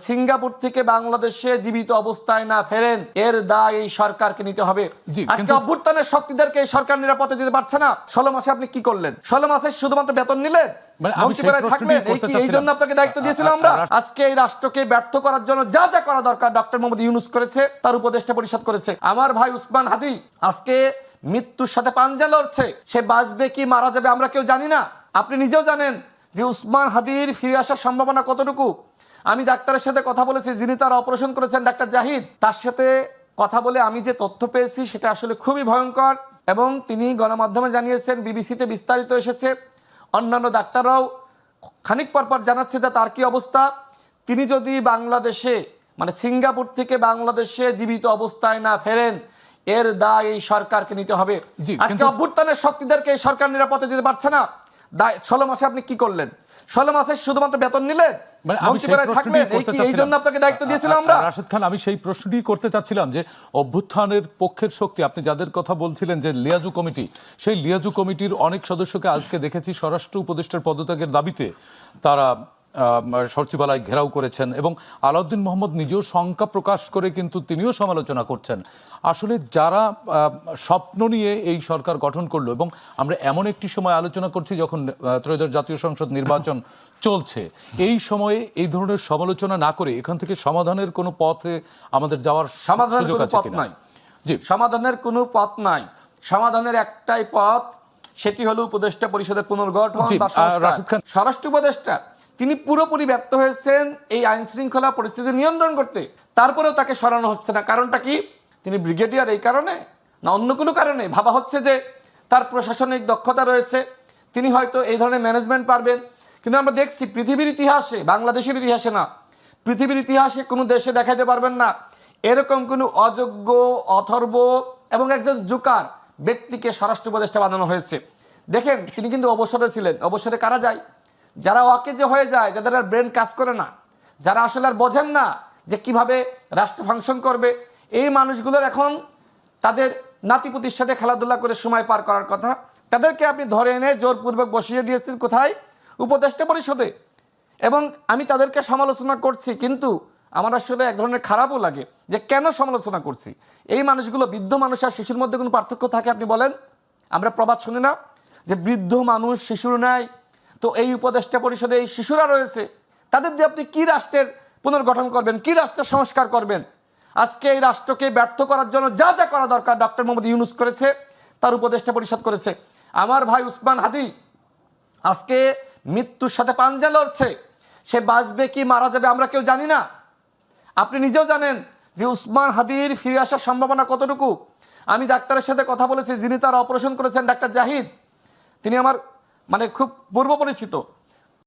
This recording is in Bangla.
সিঙ্গাপুর থেকে বাংলাদেশে জীবিত অবস্থায় না ফেরেন, এর দায় এই সরকারকে নিতে হবে। আজকে অভ্যুত্থানের শক্তিদেরকে এই সরকার নিরাপত্তা দিতে পারছে না। 16 মাসে আপনি কি করলেন? 16 মাসে শুধুমাত্র বেতন নিলেন, মন্ত্রীপরিষদে থাকলেন, এই জন্য আপনাকে দায়িত্ব দিয়েছিলাম আমরা। আজকে এই রাষ্ট্রকে ব্যর্থ করার জন্য যা যা করা দরকার ডক্টর মোহাম্মদ ইউনূস করেছে, তার উপদেষ্টা পরিষদ করেছে। আমার ভাই উসমান হাদি আজকে মৃত্যুর সাথে পাঞ্জা লড়ছে, সে বাঁচবে কি মারা যাবে আমরা কেউ জানি না। আপনি নিজেও জানেন যে উসমান হাদির ফিরে আসার সম্ভাবনা কতটুকু। আমি ডাক্তারের সাথে কথা বলেছি, যিনি তার অপারেশন করেছেন, ডাক্তার জাহিদ, তার সাথে কথা বলে আমি যে তথ্য পেয়েছি সেটা আসলে খুবই ভয়ঙ্কর। এবং তিনি গণমাধ্যমে জানিয়েছেন, বিবিসিতে বিস্তারিত এসেছে, অন্যান্য ডাক্তাররাও খানিক পরপর জানাচ্ছে যে তার কি অবস্থা। তিনি যদি বাংলাদেশে মানে সিঙ্গাপুর থেকে বাংলাদেশে জীবিত অবস্থায় না ফেরেন, এর দায় এই সরকারকে নিতে হবে। আজকে অভ্যুত্থানের শক্তিদেরকে এই সরকার নিরাপত্তা দিতে পারছে না। 16 মাসে আপনি কি করলেন? 16 মাসে শুধুমাত্র বেতন নিলেন, মন্ত্রীপরিষদে থাকলেন, এই জন্য আপনাকে দায়িত্ব দিয়েছিলাম আমরা। রাশেদ খান, আমি সেই প্রশ্নটি করতে চাচ্ছিলাম যে অভ্যুত্থানের পক্ষের শক্তি আপনি যাদের কথা বলছিলেন, যে লিয়াজু কমিটি, সেই লিয়াজু কমিটির অনেক সদস্যকে আজকে দেখেছি স্বরাষ্ট্র উপদেষ্টার পদত্যাগের দাবিতে তারা সচিবালয় ঘেরাও করেছেন, এবং আলাউদ্দিন মোহাম্মদ নিজেও শঙ্কা প্রকাশ করে কিন্তু তিনিও সমালোচনা করছেন। আসলে যারা স্বপ্ন নিয়ে এই সরকার গঠন করলো, এবং আমরা এমন একটি সময় আলোচনা করছি যখন ত্রয়োদশ জাতীয় সংসদ নির্বাচন চলছে, এই সময়ে এই ধরনের সমালোচনা না করে এখান থেকে সমাধানের কোনো পথে আমাদের যাওয়ার সমাধানের কোনো পথ নাই। জি, সমাধানের কোনো পথ নাই। সমাধানের একটাই পথ, সেটি হলো উপদেষ্টা পরিষদের পুনর্গঠন। স্বরাষ্ট্র উপদেষ্টা তিনি পুরোপুরি ব্যর্থ হয়েছেন এই আইন শৃঙ্খলা পরিস্থিতি নিয়ন্ত্রণ করতে। তারপরেও তাকে সরানো হচ্ছে না। কারণটা কি? তিনি ব্রিগেডিয়ার এই কারণে, না অন্য কোনো কারণে? ভাবা হচ্ছে যে তার প্রশাসনিক দক্ষতা রয়েছে, তিনি হয়তো এই ধরনের ম্যানেজমেন্ট পারবেন। কিন্তু আমরা দেখছি পৃথিবীর ইতিহাসে, বাংলাদেশের ইতিহাসে না, পৃথিবীর ইতিহাসে কোনো দেশে দেখাইতে পারবেন না এরকম কোনো অযোগ্য, অথর্ব এবং একজন জোকার ব্যক্তিকে স্বরাষ্ট্র উপদেষ্টা বানানো হয়েছে। দেখেন, তিনি কিন্তু অবসরে ছিলেন। অবসরে কারা যায়? যারা অকেজে হয়ে যায়, যাদের আর ব্রেন কাজ করে না, যারা আসলে আর বোঝেন না যে কিভাবে রাষ্ট্র ফাংশন করবে, এই মানুষগুলোর এখন তাদের নাতিপুতির সাথে খেলাধুলা করে সময় পার করার কথা। তাদেরকে আপনি ধরে এনে জোরপূর্বক বসিয়ে দিয়েছেন কোথায়? উপদেষ্টা পরিষদে। এবং আমি তাদেরকে সমালোচনা করছি, কিন্তু আমার আসলে এক ধরনের খারাপও লাগে যে কেন সমালোচনা করছি। এই মানুষগুলো, বৃদ্ধ মানুষ আর শিশুর মধ্যে কোনো পার্থক্য থাকে আপনি বলেন? আমরা প্রবাদ শুনি না যে বৃদ্ধ মানুষ শিশুর ন্যায়? তো এই উপদেষ্টা পরিষদে এই শিশুরা রয়েছে, তাদের দিয়ে আপনি কি রাষ্ট্রের পুনর্গঠন করবেন, কি রাষ্ট্রের সংস্কার করবেন? আজকে এই রাষ্ট্রকে ব্যর্থ করার জন্য যা যা করা দরকার ডক্টর মোহাম্মদ ইউনূস করেছে, তার উপদেষ্টা পরিষদ করেছে। আমার ভাই উসমান হাদি আজকে মৃত্যুর সাথে পাঞ্জা লড়ছে, সে বাঁচবে কি মারা যাবে আমরা কেউ জানি না। আপনি নিজেও জানেন যে উসমান হাদির ফিরে আসার সম্ভাবনা কতটুকু। আমি ডাক্তারের সাথে কথা বলেছি, যিনি তার অপারেশন করেছেন, ডাক্তার জাহিদ, তিনি আমার খুব পূর্ব পরিচিত।